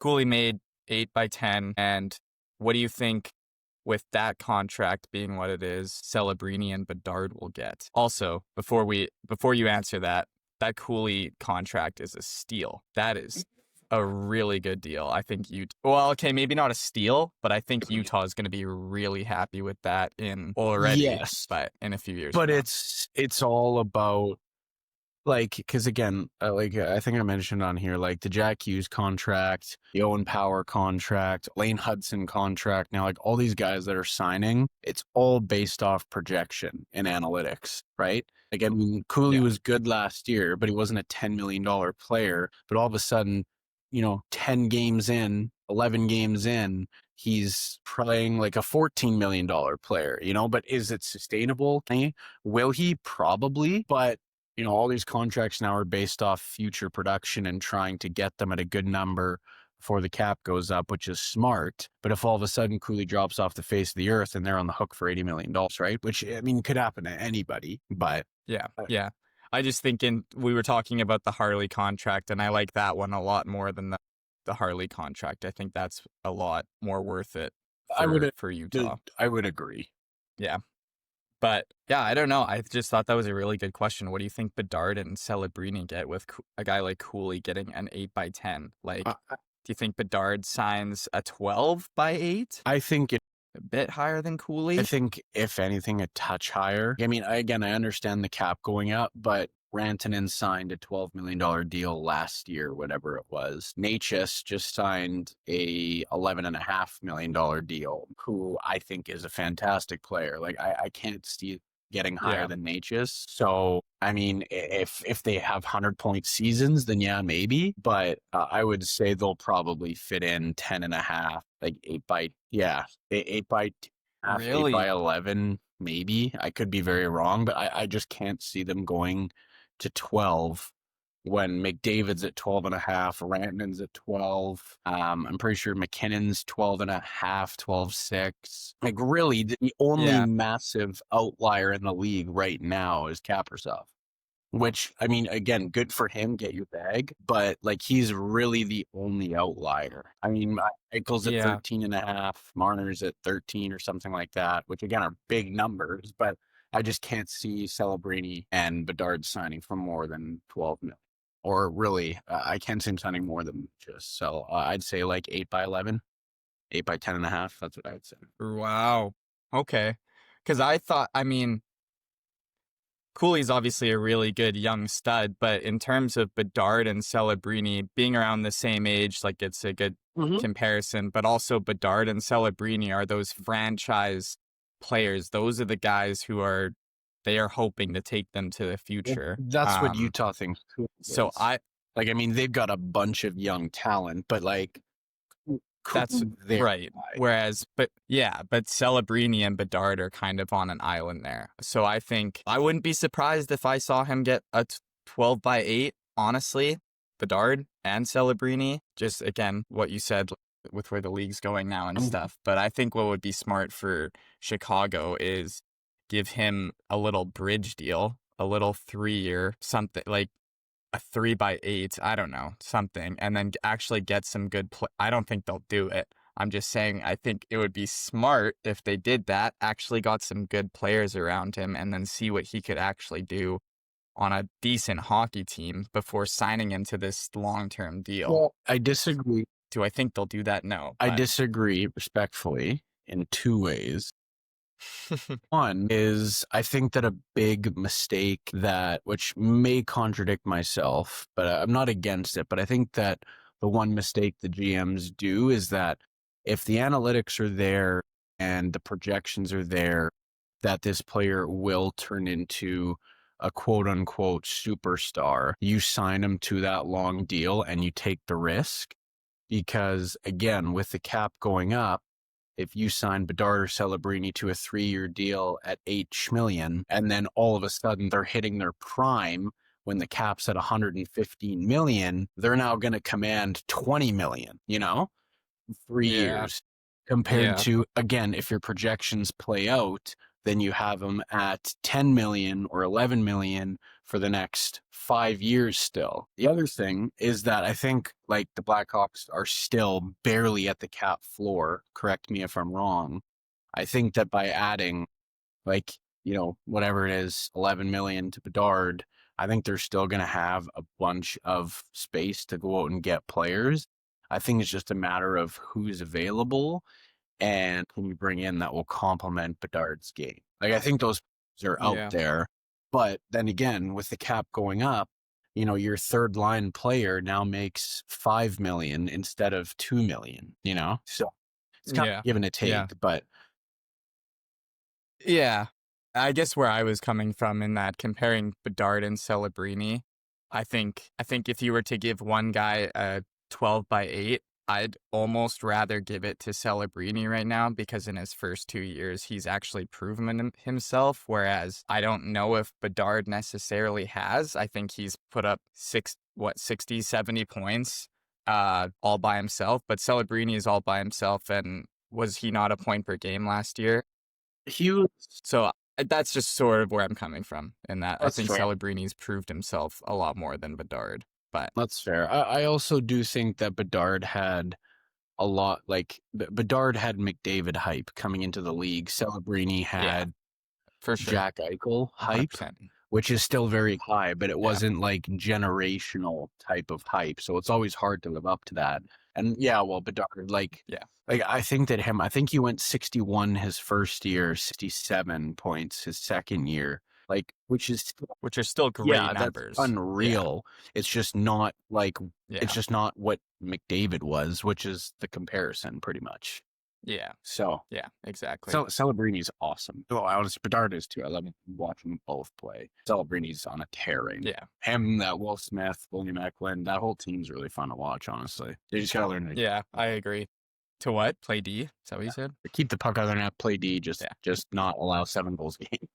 Cooley made 8 by 10. And what do you think with that contract being what it is, Celebrini and Bédard will get? Also, before you answer that, that Cooley contract is a steal. That is a really good deal. I think well, okay, maybe not a steal, but I think Utah is going to be really happy with that Yes, but in a few years. but it's all about, like, because again, like I think I mentioned on here, like the Jack Hughes contract, the Owen Power contract, Lane Hudson contract. Now, like all these guys that are signing, it's all based off projection and analytics, right? Like, I mean, Cooley was good last year, but he wasn't a $10 million player. But all of a sudden, 10 games in, 11 games in, he's playing like a $14 million player, but is it sustainable? Will he? Probably. But all these contracts now are based off future production and trying to get them at a good number before the cap goes up, which is smart. But if all of a sudden Cooley drops off the face of the earth and they're on the hook for $80 million, right? Which, I mean, could happen to anybody, but. Yeah. I just thinking we were talking about the Harley contract, and I like that one a lot more than the Harley contract. I think that's a lot more worth it for Utah. I would agree. Yeah. But yeah, I don't know. I just thought that was a really good question. What do you think Bédard and Celebrini get with a guy like Cooley getting an 8 by 10? Like, do you think Bédard signs a 12 by 8? I think a bit higher than Cooley. I think if anything, a touch higher. I mean, I understand the cap going up, but Rantanen signed a $12 million deal last year, whatever it was. Natchez just signed a $11.5 million deal, who I think is a fantastic player. Like, I can't see getting higher than Natchez. So, I mean, if they have 100-point seasons, then yeah, maybe. But I would say they'll probably fit in 10.5, like 8 by 8 by 11, maybe. I could be very wrong, but I just can't see them going to 12 when McDavid's at 12.5, Rantanen's at 12. I'm pretty sure McKinnon's 12.5, 12.6. Like, really, the only massive outlier in the league right now is Kaprizov. Which, I mean, again, good for him, get your bag, but like he's really the only outlier. I mean, Eichel's at 13.5, Marner's at 13 or something like that, which again are big numbers, but I just can't see Celebrini and Bédard signing for more than 12 million. Or really, I can't see him signing more than just so. I'd say like 8 by 11, 8 by 10.5. That's what I'd say. Wow. Okay. Because I thought, I mean, Cooley's obviously a really good young stud, but in terms of Bédard and Celebrini being around the same age, like it's a good comparison, but also Bédard and Celebrini are those franchise players. Those are the guys who they are hoping to take them to the future. That's what Utah thinks. So I mean, they've got a bunch of young talent, but like, that's right. Whereas, but Celebrini and Bédard are kind of on an island there. So I think I wouldn't be surprised if I saw him get a 12 by 8, honestly, Bédard and Celebrini. Just again, what you said with where the league's going now and stuff. But I think what would be smart for Chicago is give him a little bridge deal, a little 3-year something, like a 3 by 8, I don't know, something, and then actually get some good I don't think they'll do it. I'm just saying I think it would be smart if they did that, actually got some good players around him, and then see what he could actually do on a decent hockey team before signing him to this long-term deal. Well, I disagree. Do I think they'll do that? No. I disagree respectfully in 2 ways. One is, I think that a big mistake which may contradict myself, but I'm not against it, but I think that the one mistake the GMs do is that if the analytics are there and the projections are there that this player will turn into a quote unquote superstar, you sign him to that long deal and you take the risk. Because again, with the cap going up, if you sign Bédard or Celebrini to a 3-year deal at $8 million, and then all of a sudden they're hitting their prime when the cap's at $115 million, they're now going to command $20 million, 3 years, compared to, again, if your projections play out, then you have him at 10 million or 11 million for the next 5 years still. The other thing is that I think like the Blackhawks are still barely at the cap floor. Correct me if I'm wrong. I think that by adding like, whatever it is, 11 million to Bédard, I think they're still going to have a bunch of space to go out and get players. I think it's just a matter of who's available and who we bring in that will complement Bedard's game. Like, I think those are out Yeah. there. But then again, with the cap going up, your third line player now makes 5 million instead of 2 million, So it's kind of give and a take, but yeah. I guess where I was coming from in that comparing Bédard and Celebrini, I think if you were to give one guy a 12/8, I'd almost rather give it to Celebrini right now because in his first 2 years, he's actually proven himself. Whereas I don't know if Bédard necessarily has. I think he's put up 60, 70 points all by himself. But Celebrini is all by himself. And was he not a point per game last year? he was. So that's just sort of where I'm coming from in that. That's I think fair. Celebrini's proved himself a lot more than Bédard. But That's fair. I also do think that Bédard had a lot, like Bédard had McDavid hype coming into the league. Celebrini had for sure. Jack Eichel hype, 100%. which is still very high, but it wasn't like generational type of hype. So it's always hard to live up to that. And Bédard, like I think he went 61 his first year, 67 points his second year. Like, which are still great numbers. That's unreal. Yeah. It's just not like it's just not what McDavid was, which is the comparison pretty much. Yeah. So exactly. So Celebrini's awesome. Oh, Bédard is too. I love watching them both play. Celebrini's on a tear right now. Yeah. Him, that Will Smith, William Eklund, that whole team's really fun to watch, honestly. They just gotta learn to I agree. To what? Play D? Is that what you said? Keep the puck out of their net, play D, just not allow 7 goals a game.